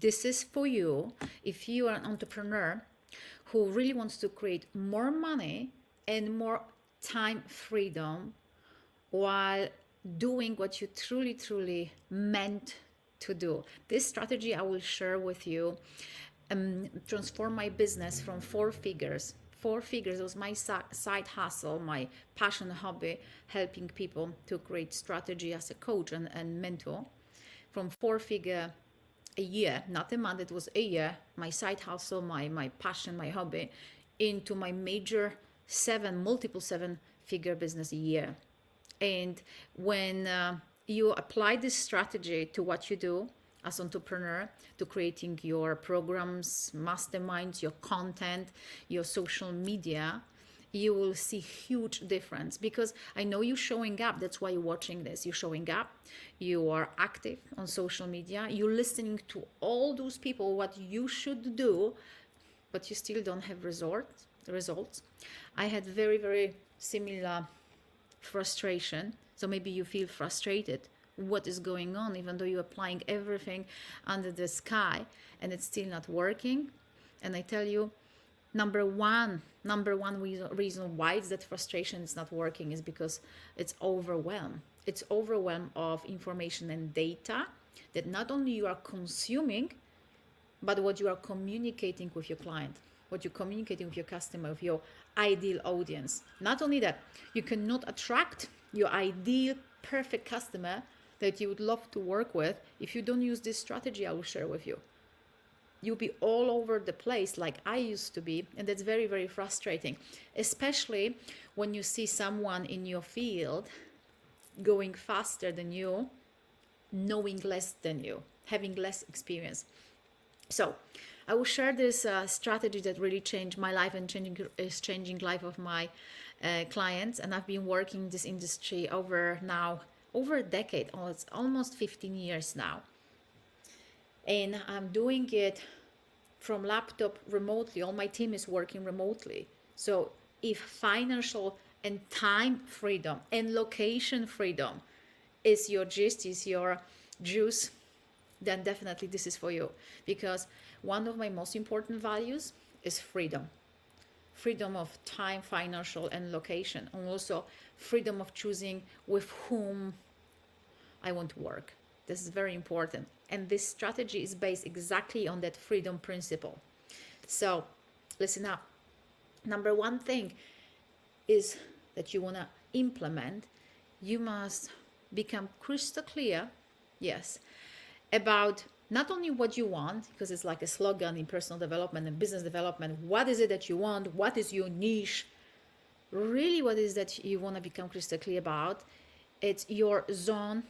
This is for you if you are an entrepreneur who really wants to create more money and more time freedom while doing what you truly, truly meant to do. This strategy I will share with you. Transform my business from four figures. Four figures was my side hustle, my passion, hobby, helping people to create strategy as a coach and mentor. From four-figure a year, not a month, it was a year, my side hustle, my passion, my hobby, into my major multiple seven-figure business a year. And when you apply this strategy to what you do as entrepreneur, to creating your programs, masterminds, your content, your social media, you will see huge difference, because I know you're showing up. That's why you're watching this. You're showing up, you are active on social media, you're listening to all those people what you should do, but you still don't have results. I had very, very similar frustration. So maybe you feel frustrated. What is going on, even though you're applying everything under the sky and it's still not working? And I tell you, number one reason why it's that frustration is not working is because it's overwhelmed. It's overwhelmed of information and data that not only you are consuming, but what you are communicating with your client, what you're communicating with your customer, with your ideal audience. Not only that, you cannot attract your ideal perfect customer that you would love to work with if you don't use this strategy I will share with you. You'll be all over the place like I used to be, and that's very, very frustrating, especially when you see someone in your field going faster than you, knowing less than you, having less experience. So I will share this strategy that really changed my life and is changing life of my clients. And I've been working in this industry over a decade. Oh, it's almost 15 years now. And I'm doing it from laptop remotely. All my team is working remotely. So if financial and time freedom and location freedom is your gist, is your juice, then definitely this is for you. Because one of my most important values is freedom. Freedom of time, financial, and location. And also freedom of choosing with whom I want to work. This is very important. And this strategy is based exactly on that freedom principle. So listen up. Number one thing is that you want to implement, you must become crystal clear, yes, about not only what you want, because it's like a slogan in personal development and business development. What is it that you want? What is your niche? Really, what is that you want to become crystal clear about? It's your zone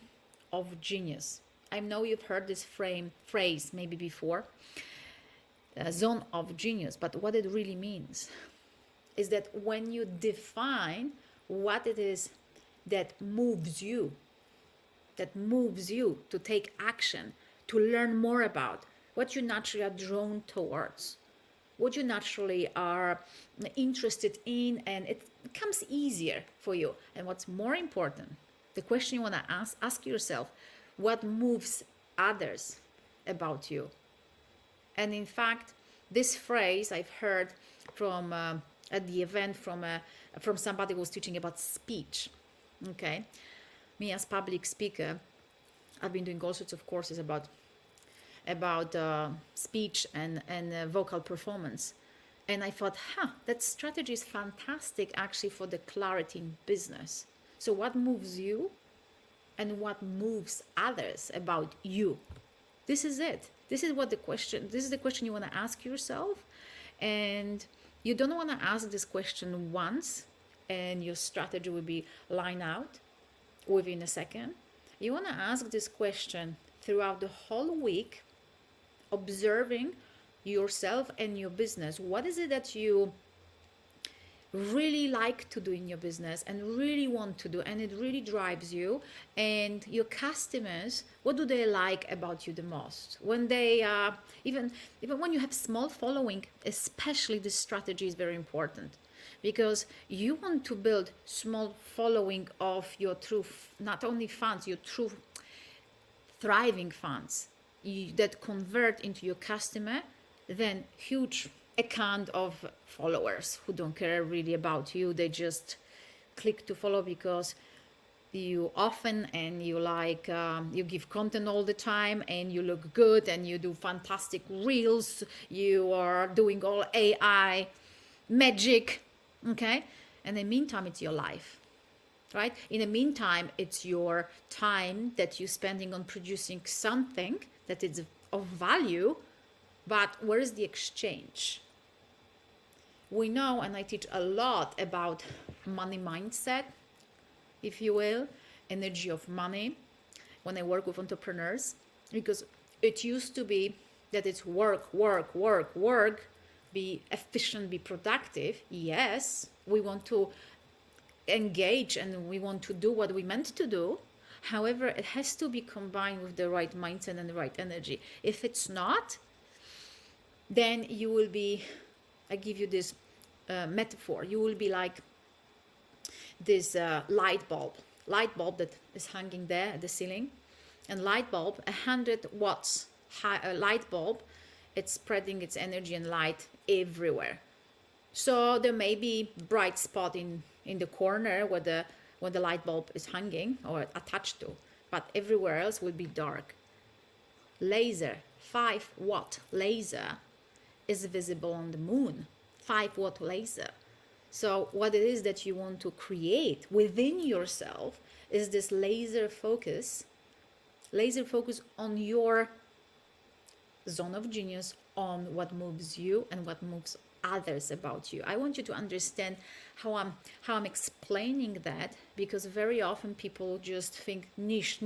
of genius. I know you've heard this phrase maybe before, zone of genius, but what it really means is that when you define what it is that moves you to take action, to learn more about, what you naturally are drawn towards, what you naturally are interested in, and it becomes easier for you. And what's more important, the question you want to ask yourself, what moves others about you? And in fact, this phrase I've heard from at the event from somebody who was teaching about speech. Okay, me as public speaker, I've been doing all sorts of courses about speech and vocal performance, and I thought, that strategy is fantastic actually for the clarity in business. So what moves you and what moves others about you? This is it. This is the question you want to ask yourself. And you don't want to ask this question once and your strategy will be lined out within a second. You want to ask this question throughout the whole week, observing yourself and your business. What is it that you really like to do in your business and really want to do, and it really drives you? And your customers, what do they like about you the most? When they even when you have small following, especially this strategy is very important, because you want to build small following of your true, not only fans, your true thriving fans. that convert into your customer, then huge account of followers who don't care really about you. They just click to follow because you often and you like you give content all the time and you look good and you do fantastic reels, you are doing all AI magic, okay? And in the meantime, it's your life, right? In the meantime, it's your time that you're spending on producing something that is of value, but where is the exchange? We know, and I teach a lot about money mindset, if you will, energy of money, when I work with entrepreneurs, because it used to be that it's work, work, work, work, be efficient, be productive. Yes, we want to engage and we want to do what we meant to do. However, it has to be combined with the right mindset and the right energy. If it's not, then you will be, I give you this metaphor, you will be like this light bulb that is hanging there at the ceiling. And light bulb, 100 watts light bulb, it's spreading its energy and light everywhere. So there may be bright spot in the corner where the light bulb is hanging or attached to, but everywhere else will be dark. Laser, 5-watt laser is visible on the moon. 5-watt laser. So what it is that you want to create within yourself is this laser focus on your zone of genius, on what moves you and what moves others about you. I want you to understand how I'm explaining that, because very often people just think niche.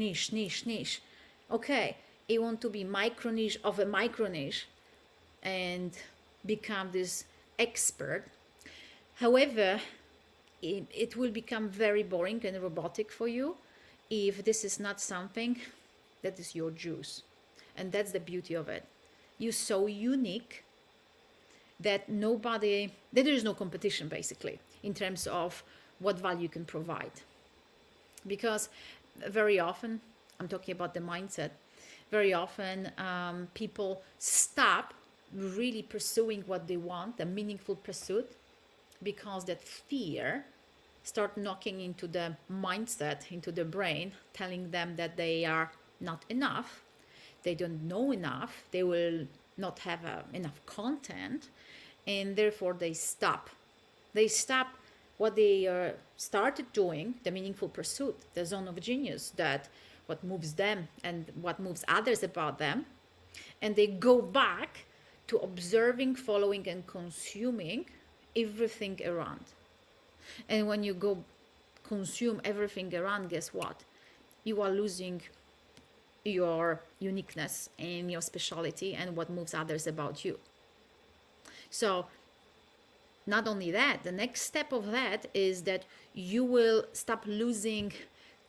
Okay, you want to be micro niche of a micro niche and become this expert. However, it will become very boring and robotic for you if this is not something that is your juice. And that's the beauty of it. You're so unique that there is no competition basically in terms of what value you can provide. Because very often, I'm talking about the mindset, very often people stop really pursuing what they want, a meaningful pursuit, because that fear start knocking into the mindset, into the brain, telling them that they are not enough, they don't know enough, they will not have enough content, and therefore they stop what they started doing, the meaningful pursuit, the zone of genius, that what moves them and what moves others about them, and they go back to observing, following, and consuming everything around. And when you go consume everything around, guess what? You are losing your uniqueness and your speciality and what moves others about you. So not only that, the next step of that is that you will stop losing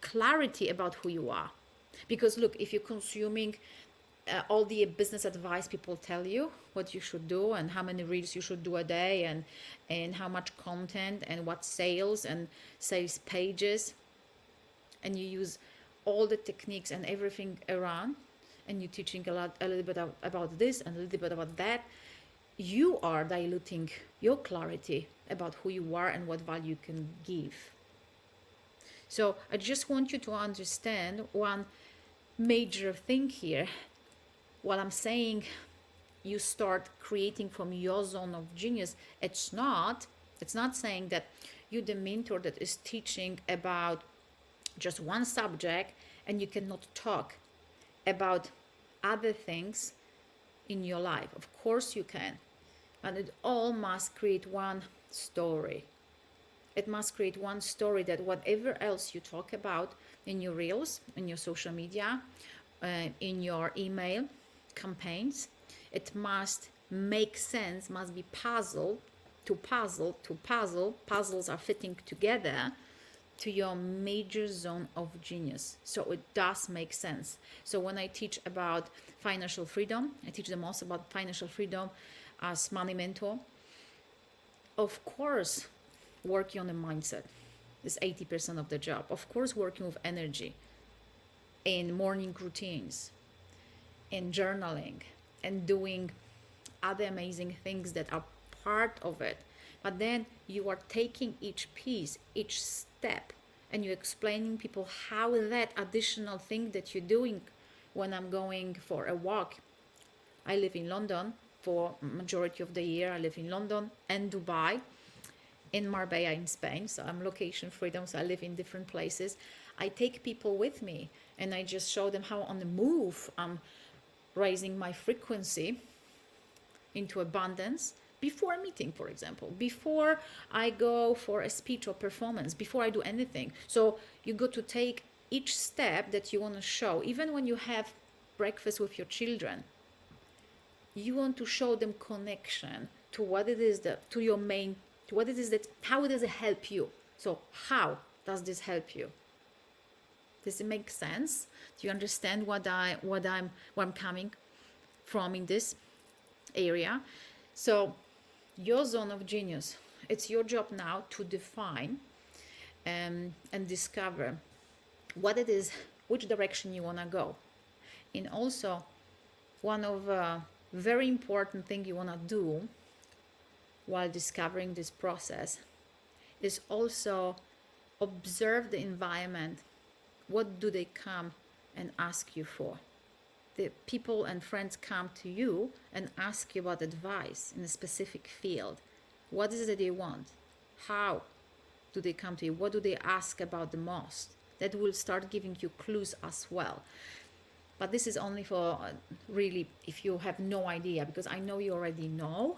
clarity about who you are. Because look, if you're consuming all the business advice people tell you what you should do and how many reels you should do a day and how much content and what sales and sales pages, and you use all the techniques and everything around, and you're teaching a little bit about this and a little bit about that, you are diluting your clarity about who you are and what value you can give. So I just want you to understand one major thing here. What I'm saying, you start creating from your zone of genius. It's not saying that you're the mentor that is teaching about just one subject and you cannot talk about other things in your life. Of course you can, but it all must create one story. It must create one story that whatever else you talk about in your reels, in your social media, in your email campaigns, it must make sense, must be puzzles are fitting together to your major zone of genius. So it does make sense. So when I teach about financial freedom, I teach them also about financial freedom as money mentor. Of course, working on the mindset is 80% of the job. Of course, working with energy in morning routines and journaling and doing other amazing things that are part of it. But then you are taking each piece, each step, and you're explaining people how that additional thing that you're doing. When I'm going for a walk, I live in London for majority of the year. I live in London and Dubai, in Marbella in Spain. So I'm location freedom. So I live in different places. I take people with me and I just show them how on the move I'm raising my frequency into abundance before a meeting, for example, before I go for a speech or performance, before I do anything. So you got to take each step that you want to show. Even when you have breakfast with your children, you want to show them connection to what it is that, to your main, to what it is that, how does it help you? So how does this help you? Does it make sense? Do you understand where I'm coming from in this area? So your zone of genius, it's your job now to define and discover what it is, which direction you want to go. And also, one of very important thing you want to do while discovering this process is also observe the environment. What do they come and ask you for? The people and friends come to you and ask you about advice in a specific field. What is it they want? How do they come to you? What do they ask about the most? That will start giving you clues as well. But this is only for really if you have no idea, because I know you already know.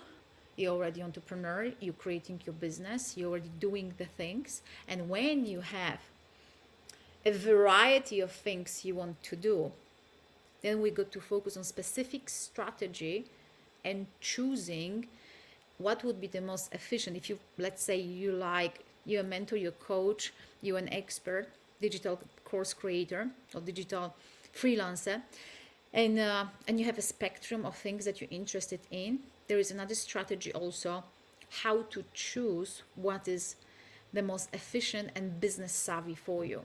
You're already entrepreneur, you're creating your business, you're already doing the things. And when you have a variety of things you want to do, then we got to focus on specific strategy and choosing what would be the most efficient. If you, let's say you're a mentor, you're a coach, you're an expert, digital course creator or digital freelancer, and you have a spectrum of things that you're interested in, there is another strategy also, how to choose what is the most efficient and business savvy for you.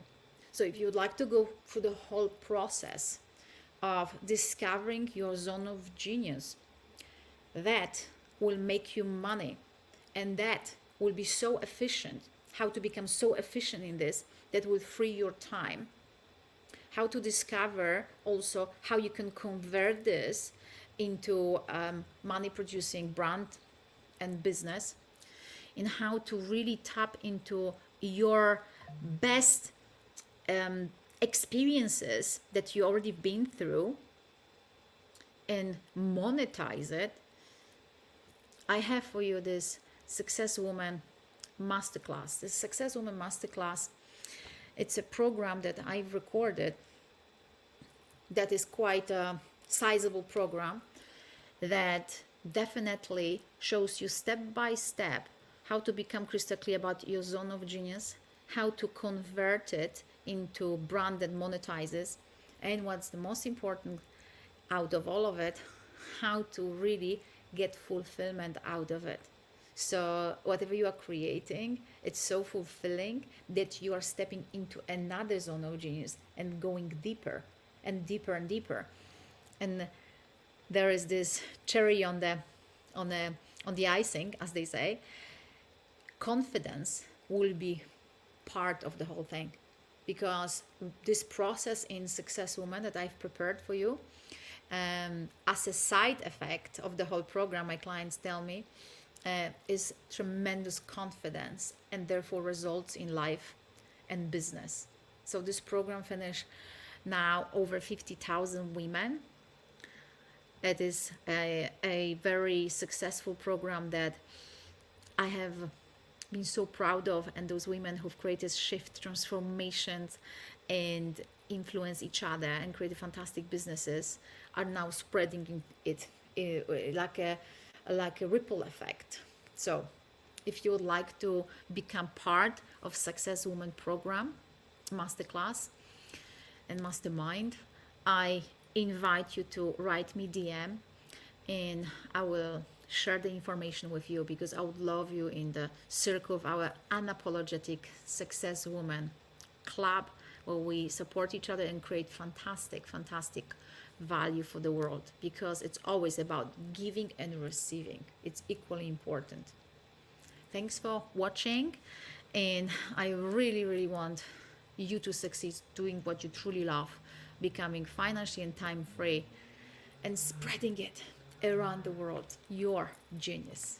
So if you would like to go through the whole process of discovering your zone of genius, that will make you money, and that will be so efficient, how to become so efficient in this, that will free your time, how to discover also how you can convert this into money producing brand and business, and how to really tap into your best experiences that you already been through and monetize it. I have for you this Success Woman Masterclass. This Success Woman Masterclass, it's a program that I've recorded that is quite a sizable program that definitely shows you step by step how to become crystal clear about your zone of genius, how to convert it into brand that monetizes, and what's the most important out of all of it, how to really get fulfillment out of it. So whatever you are creating, it's so fulfilling that you are stepping into another zone of genius and going deeper and deeper and deeper. And there is this cherry on the icing, as they say. Confidence will be part of the whole thing, because this process in Success Woman that I've prepared for you, as a side effect of the whole program, my clients tell me, is tremendous confidence, and therefore results in life and business. So this program finished now over 50,000 women. It is a very successful program that I have been so proud of, and those women who've created shift transformations and influence each other and created fantastic businesses are now spreading it like a ripple effect. So if you would like to become part of Success Woman program, masterclass and mastermind, I invite you to write me DM, and I will share the information with you, because I would love you in the circle of our unapologetic Success Woman club, where we support each other and create fantastic value for the world, because it's always about giving and receiving. It's equally important. Thanks for watching, and I really, really want you to succeed doing what you truly love, becoming financially and time free, and spreading it around the world. Your genius.